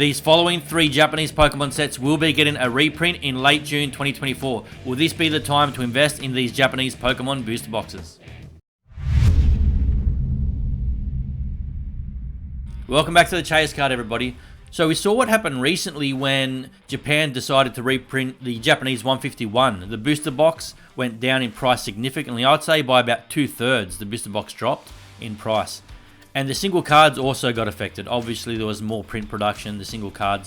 These following 3 Japanese Pokemon sets will be getting a reprint in late June 2024. Will this be the time to invest in these Japanese Pokemon booster boxes? Welcome back to the Chase Card, everybody. So we saw what happened recently when Japan decided to reprint the Japanese 151. The booster box went down in price significantly. I'd say by about 2/3 the booster box dropped in price. And the single cards also got affected. Obviously there was more print production, the single card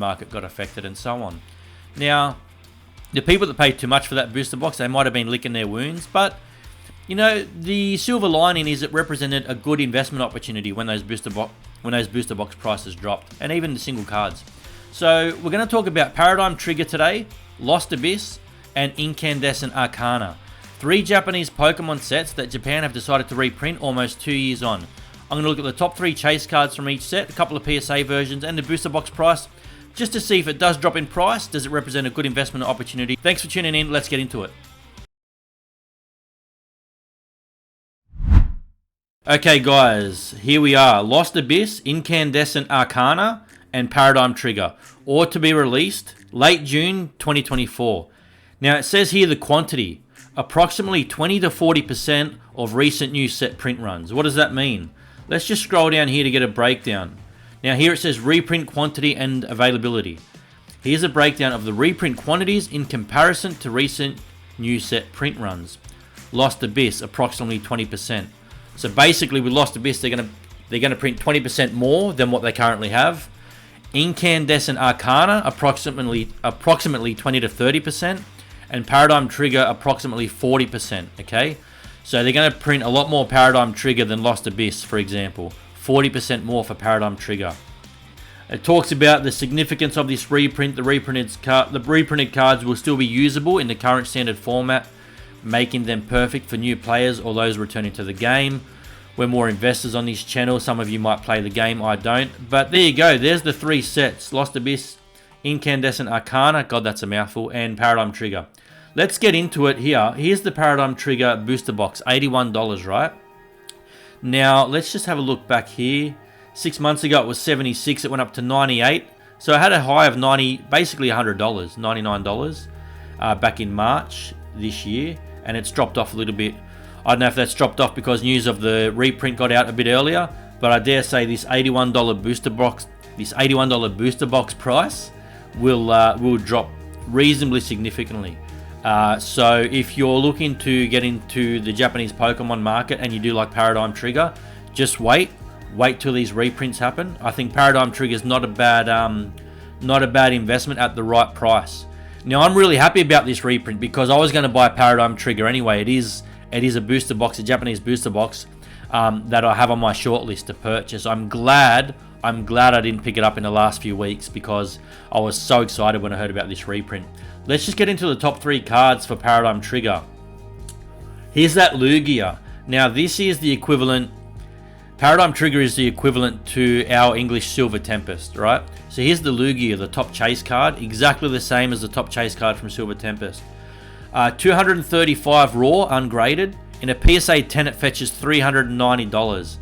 market got affected and so on. Now, the people that paid too much for that booster box, they might have been licking their wounds, but you know, the silver lining is it represented a good investment opportunity when those booster box prices dropped, and even the single cards. So we're going to talk about Paradigm Trigger today, Lost Abyss, and Incandescent Arcana. 3 Japanese Pokemon sets that Japan have decided to reprint almost 2 years on. I'm going to look at the top 3 chase cards from each set, a couple of PSA versions, and the booster box price, just to see if it does drop in price, does it represent a good investment opportunity. Thanks for tuning in, let's get into it. Okay guys, here we are. Lost Abyss, Incandescent Arcana, and Paradigm Trigger. All to be released late June 2024. Now it says here the quantity. Approximately 20 to 40% of recent new set print runs. What does that mean? Let's just scroll down here to get a breakdown. Now here it says reprint quantity and availability. Here's a breakdown of the reprint quantities in comparison to recent new set print runs. Lost Abyss, approximately 20%. So basically with Lost Abyss, they're gonna print 20% more than what they currently have. Incandescent Arcana, approximately 20 to 30%, and Paradigm Trigger approximately 40%. Okay, so they're gonna print a lot more Paradigm Trigger than Lost Abyss, for example. 40% more for Paradigm Trigger. It talks about the significance of this reprint. The reprinted cards will still be usable in the current standard format, making them perfect for new players or those returning to the game. We're more investors on this channel. Some of you might play the game, I don't. But there you go, there's the 3 sets. Lost Abyss, Incandescent Arcana, god that's a mouthful, and Paradigm Trigger. Let's get into it here. Here's the Paradigm Trigger booster box, $81, right? Now, let's just have a look back here. 6 months ago it was $76, it went up to $98. So I had a high of basically $100, $99 back in March this year. And it's dropped off a little bit. I don't know if that's dropped off because news of the reprint got out a bit earlier, but I dare say this $81 booster box price will drop reasonably significantly. So if you're looking to get into the Japanese Pokemon market and you do like Paradigm Trigger, just wait till these reprints happen. I think Paradigm Trigger is not a bad investment at the right price. Now I'm really happy about this reprint because I was going to buy Paradigm Trigger anyway. It is a booster box, a Japanese booster box that I have on my shortlist to purchase. I'm glad I didn't pick it up in the last few weeks because I was so excited when I heard about this reprint. Let's just get into the top 3 cards for Paradigm Trigger. Here's that Lugia. Now this is the equivalent. Paradigm Trigger is the equivalent to our English Silver Tempest, right? So here's the Lugia, the top chase card, exactly the same as the top chase card from Silver Tempest. 235 raw, ungraded. In a PSA 10, it fetches $390.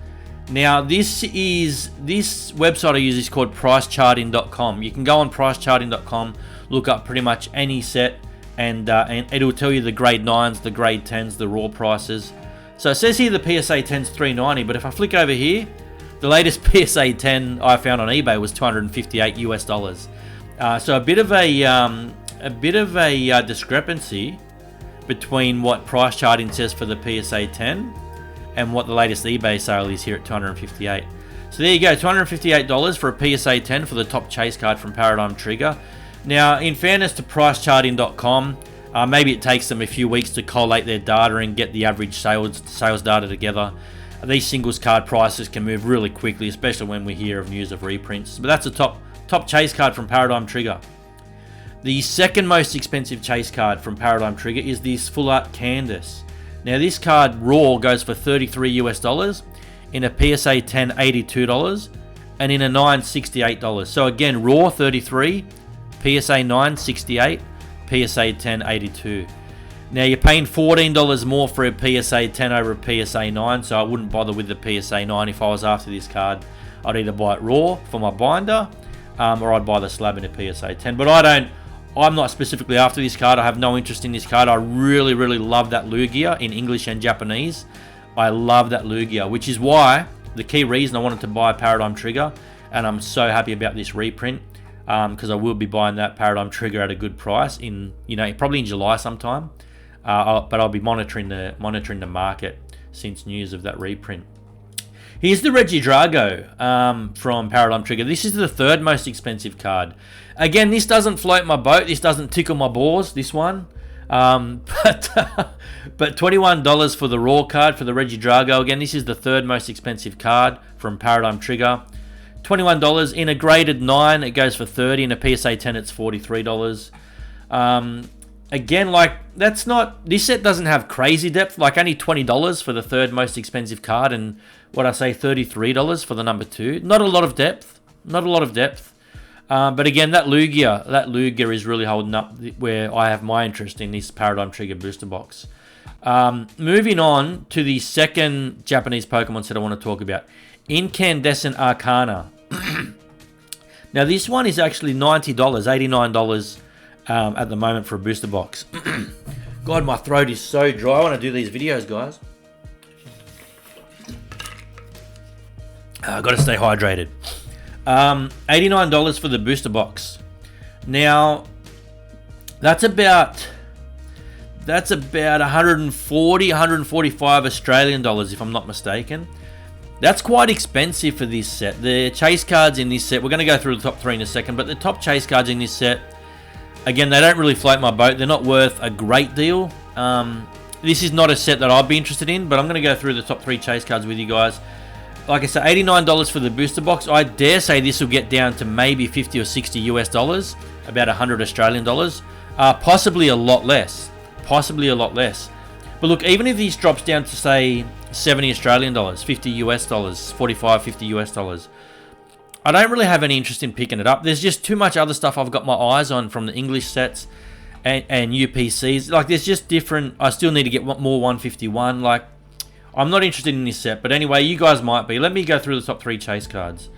Now this website I use is called pricecharting.com. You can go on pricecharting.com, look up pretty much any set, and it'll tell you the grade 9s, the grade 10s, the raw prices. So it says here the PSA 10's $390, but if I flick over here, the latest PSA 10 I found on eBay was $258 US. So a bit of a discrepancy between what price charting says for the PSA 10 and what the latest eBay sale is here at $258. So there you go, $258 for a PSA 10 for the top chase card from Paradigm Trigger. Now, in fairness to pricecharting.com, maybe it takes them a few weeks to collate their data and get the average sales data together. These singles card prices can move really quickly, especially when we hear of news of reprints. But that's a top chase card from Paradigm Trigger. The second most expensive chase card from Paradigm Trigger is this Full Art Candace. Now this card raw goes for $33 US, in a PSA 10 $82, and in a 9 $68. So again, raw 33, PSA 9 $68, PSA 10 $82. Now you're paying $14 more for a PSA 10 over a PSA 9, so I wouldn't bother with the PSA 9 if I was after this card. I'd either buy it raw for my binder, or I'd buy the slab in a PSA 10. But I'm not specifically after this card. I have no interest in this card. I really, really love that Lugia in English and Japanese. I love that Lugia, which is why the key reason I wanted to buy Paradigm Trigger, and I'm so happy about this reprint, because I will be buying that Paradigm Trigger at a good price in, probably in July sometime. But I'll be monitoring the market since news of that reprint. Here's the Regidrago from Paradigm Trigger. This is the third most expensive card. Again, this doesn't float my boat. This doesn't tickle my balls, this one. But $21 for the raw card for the Regidrago. Again, this is the third most expensive card from Paradigm Trigger. $21 in a graded 9, it goes for $30. In a PSA 10, it's $43. Again, this set doesn't have crazy depth. Like, only $20 for the third most expensive card, and $33 for the number 2. Not a lot of depth. But again, that Lugia is really holding up where I have my interest in this Paradigm Trigger booster box. Moving on to the second Japanese Pokemon set I want to talk about. Incandescent Arcana. Now, this one is actually $90, $89 at the moment for a booster box. God, my throat is so dry. I want to do these videos, guys. I've got to stay hydrated. $89 for the booster box. Now, that's about 140, 145 Australian dollars, if I'm not mistaken. That's quite expensive for this set. The chase cards in this set, we're going to go through the top 3 in a second, but the top chase cards in this set, again, they don't really float my boat. They're not worth a great deal. This is not a set that I'll be interested in, but I'm going to go through the top 3 chase cards with you guys. Like I said, $89 for the booster box. I dare say this will get down to maybe 50 or 60 US dollars, about 100 Australian dollars, possibly a lot less. But look, even if these drops down to, say, 70 Australian dollars, 50 US dollars, 45, 50 US dollars, I don't really have any interest in picking it up. There's just too much other stuff I've got my eyes on from the English sets and UPCs. Like, there's just different. I still need to get more 151. Like, I'm not interested in this set. But anyway, you guys might be. Let me go through the top 3 chase cards.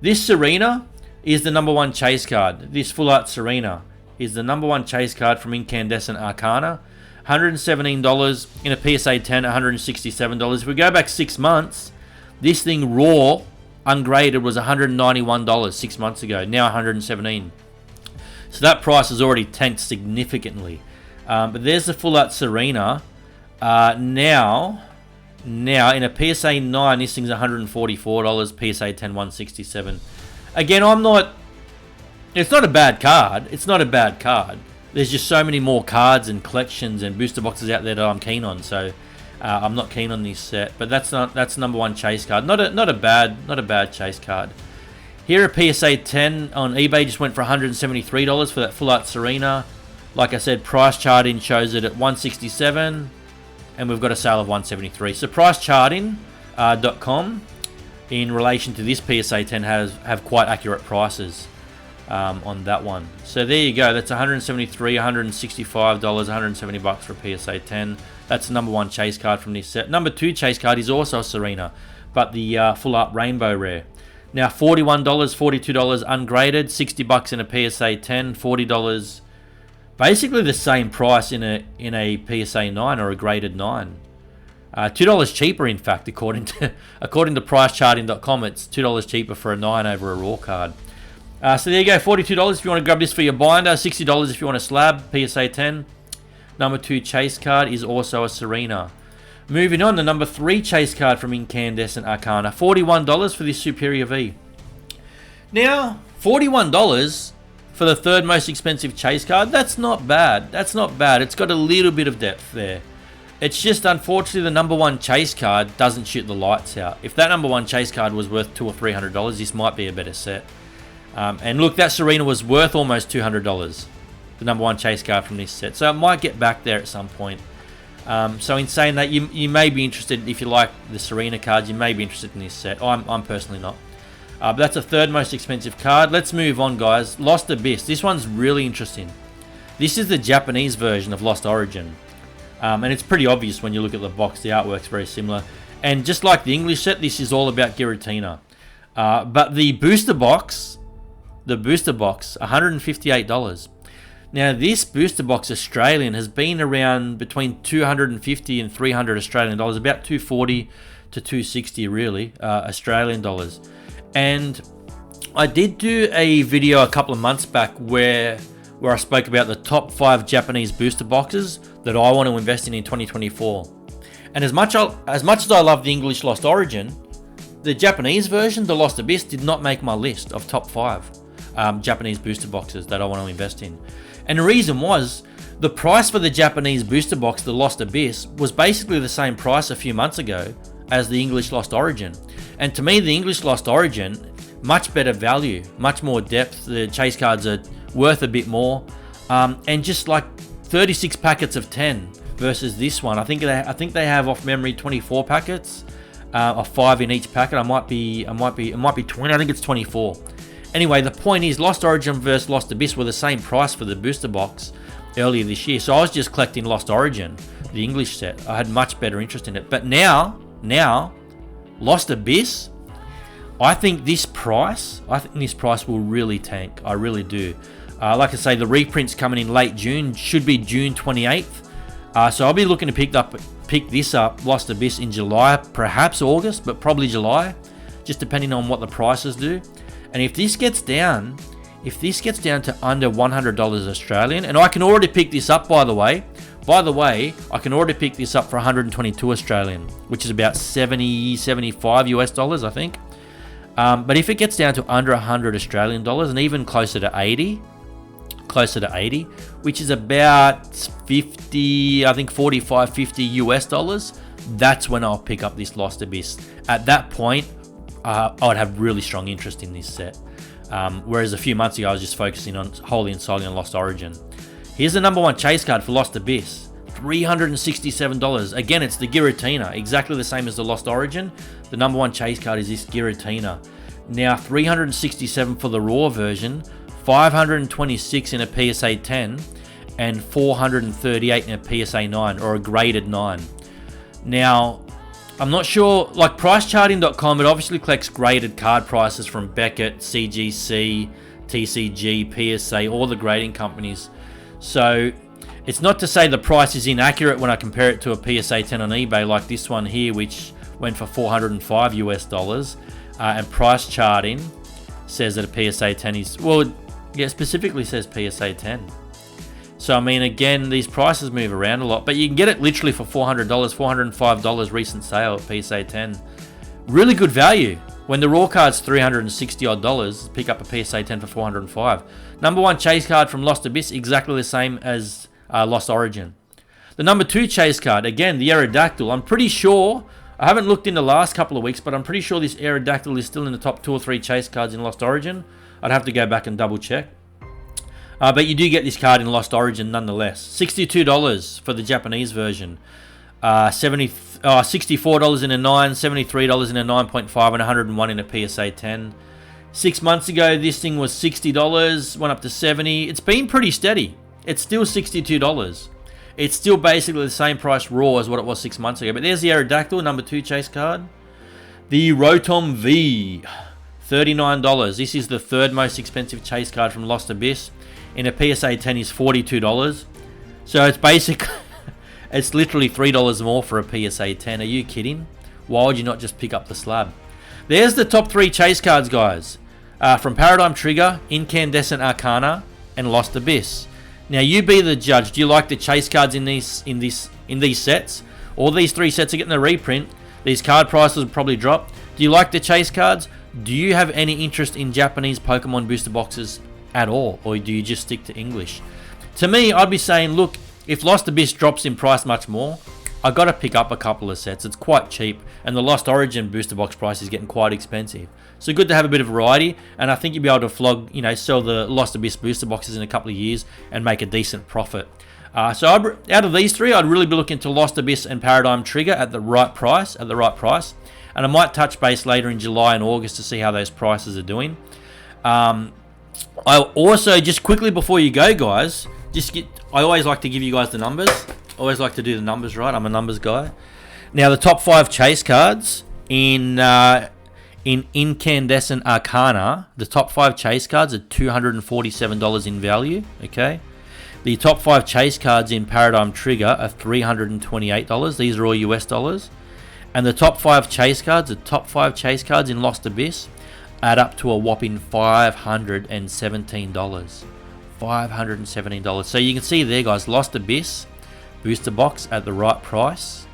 This Serena is the number 1 chase card. This Full Art Serena is the number 1 chase card from Incandescent Arcana. $117 in a PSA 10, $167. If we go back 6 months, this thing raw, ungraded, was $191 6 months ago. Now $117. So that price has already tanked significantly. But there's the Full Art Serena. Now in a PSA 9, this thing's $144. PSA 10, $167. Again, it's not a bad card. There's just so many more cards and collections and booster boxes out there that I'm keen on. So I'm not keen on this set. But that's number 1 chase card. Not a bad chase card. Here a PSA 10 on eBay just went for $173 for that Full Art Serena. Like I said, price charting shows it at $167, and we've got a sale of $173. So pricecharting.com in relation to this PSA 10 have quite accurate prices on that one. So there you go. That's $173, $165, $170 for a PSA 10. That's the number 1 chase card from this set. Number 2 chase card is also Serena, but the Full Art Rainbow Rare. Now $41, $42 ungraded, $60 in a PSA 10, $40, basically the same price in a PSA 9 or a graded 9. $2 cheaper, in fact, according to pricecharting.com. It's $2 cheaper for a 9 over a raw card. So there you go, $42 if you want to grab this for your binder, $60 if you want a slab, PSA 10. Number 2 chase card is also a Serena. Moving on, the number 3 chase card from Incandescent Arcana, $41 for this Superior V. Now, $41 for the third most expensive chase card, that's not bad. It's got a little bit of depth there. It's just, unfortunately, the number 1 chase card doesn't shoot the lights out. If that number 1 chase card was worth $200 or $300, this might be a better set. And look, that Serena was worth almost $200, the number 1 chase card from this set. So it might get back there at some point. So in saying that, you may be interested, if you like the Serena cards, you may be interested in this set. I'm personally not. But that's a third most expensive card. Let's move on, guys. Lost Abyss. This one's really interesting. This is the Japanese version of Lost Origin. And it's pretty obvious when you look at the box. The artwork's very similar. And just like the English set, this is all about Giratina. But the booster box, $158. Now this booster box Australian has been around between 250 and 300 Australian dollars, about 240 to 260 really, Australian dollars. And I did do a video a couple of months back where I spoke about the top 5 Japanese booster boxes that I want to invest in 2024. And as much as I love the English Lost Origin, the Japanese version, the Lost Abyss, did not make my list of top 5 Japanese booster boxes that I want to invest in. And the reason was, the price for the Japanese booster box, the Lost Abyss, was basically the same price a few months ago as the English Lost Origin. And to me, the English Lost Origin, much better value, much more depth. The chase cards are worth a bit more, and just like 36 packets of 10 versus this one. I think they have off memory 24 packets, of 5 in each packet. It might be 20. I think it's 24. Anyway, the point is, Lost Origin versus Lost Abyss were the same price for the booster box earlier this year. So I was just collecting Lost Origin, the English set. I had much better interest in it. But now, Lost Abyss, I think this price will really tank. I really do. Like I say, the reprints coming in late June, should be June 28th. So I'll be looking to pick this up, Lost Abyss, in July, perhaps August, but probably July, just depending on what the prices do. And if this gets down to under $100 Australian, and I can already pick this up, by the way, I can already pick this up for 122 Australian, which is about 75 US dollars, I think. But if it gets down to under 100 Australian dollars, and even closer to 80, which is about 50, I think 45, 50 US dollars, that's when I'll pick up this Lost Abyss. At that point, I would have really strong interest in this set. Whereas a few months ago, I was just focusing on wholly and solely on Lost Origin. Here's the number 1 chase card for Lost Abyss, $367. Again, it's the Giratina, exactly the same as the Lost Origin. The number 1 chase card is this Giratina. Now, $367 for the raw version, $526 in a PSA 10, and $438 in a PSA 9, or a graded 9. Now, I'm not sure, like pricecharting.com, it obviously collects graded card prices from Beckett, CGC, TCG, PSA, all the grading companies. So it's not to say the price is inaccurate when I compare it to a PSA 10 on eBay, like this one here, which went for 405 US dollars. And price charting says that a PSA 10 is, well, yeah, specifically says PSA 10. So, I mean, again, these prices move around a lot, but you can get it literally for $400, $405 recent sale at PSA 10. Really good value. When the raw card's $360 odd, pick up a PSA 10 for $405. Number 1 chase card from Lost Abyss, exactly the same as Lost Origin. The number 2 chase card, again, the Aerodactyl. I'm pretty sure, I haven't looked in the last couple of weeks, but I'm pretty sure this Aerodactyl is still in the top 2 or 3 chase cards in Lost Origin. I'd have to go back and double check. But you do get this card in Lost Origin nonetheless. $62 for the Japanese version. $64 in a 9, $73 in a 9.5, and $101 in a PSA 10. 6 months ago, this thing was $60, went up to $70. It's been pretty steady. It's still $62. It's still basically the same price raw as what it was 6 months ago. But there's the Aerodactyl, number 2 chase card. The Rotom V, $39. This is the 3rd most expensive chase card from Lost Abyss. In a PSA 10 is $42. So it's basically, it's literally $3 more for a PSA 10. Are you kidding? Why would you not just pick up the slab? There's the top 3 chase cards, guys. From Paradigm Trigger, Incandescent Arcana, and Lost Abyss. Now you be the judge. Do you like the chase cards in these sets? All these 3 sets are getting a reprint. These card prices will probably drop. Do you like the chase cards? Do you have any interest in Japanese Pokemon booster boxes at all, or do you just stick to English? To me, I'd be saying, look, if Lost Abyss drops in price much more, I got to pick up a couple of sets. It's quite cheap, and the Lost Origin booster box price is getting quite expensive. So good to have a bit of variety, and I think you'll be able to sell the Lost Abyss booster boxes in a couple of years and make a decent profit. So out of these 3, I'd really be looking to Lost Abyss and Paradigm Trigger at the right price, and I might touch base later in July and August to see how those prices are doing. I also, just quickly before you go, guys, I always like to give you guys the numbers. I always like to do the numbers right. I'm a numbers guy. Now, the top 5 chase cards in In Incandescent Arcana, the top 5 chase cards are $247 in value. Okay. The top 5 chase cards in Paradigm Trigger are $328. These are all US dollars. And the top 5 chase cards, in Lost Abyss, add up to a whopping $517. $517. So you can see there, guys, Lost Abyss booster box at the right price.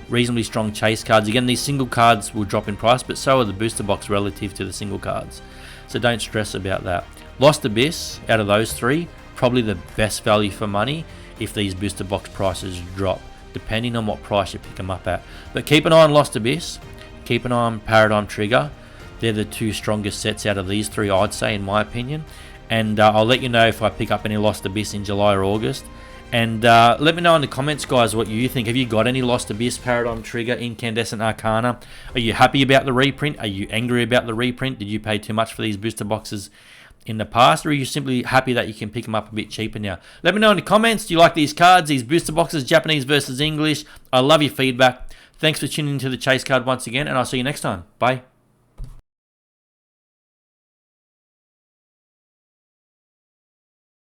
Reasonably strong chase cards. Again, these single cards will drop in price, but so are the booster box relative to the single cards. So don't stress about that. Lost Abyss, out of those 3, probably the best value for money if these booster box prices drop, depending on what price you pick them up at. But keep an eye on Lost Abyss, keep an eye on Paradigm Trigger. They're the 2 strongest sets out of these 3, I'd say, in my opinion. And I'll let you know if I pick up any Lost Abyss in July or August. And let me know in the comments, guys, what you think. Have you got any Lost Abyss, Paradigm Trigger, Incandescent Arcana? Are you happy about the reprint? Are you angry about the reprint? Did you pay too much for these booster boxes in the past, or are you simply happy that you can pick them up a bit cheaper now? Let me know in the comments. Do you like these cards, these booster boxes, Japanese versus English? I love your feedback. Thanks for tuning into the Chase Card once again, and I'll see you next time. Bye.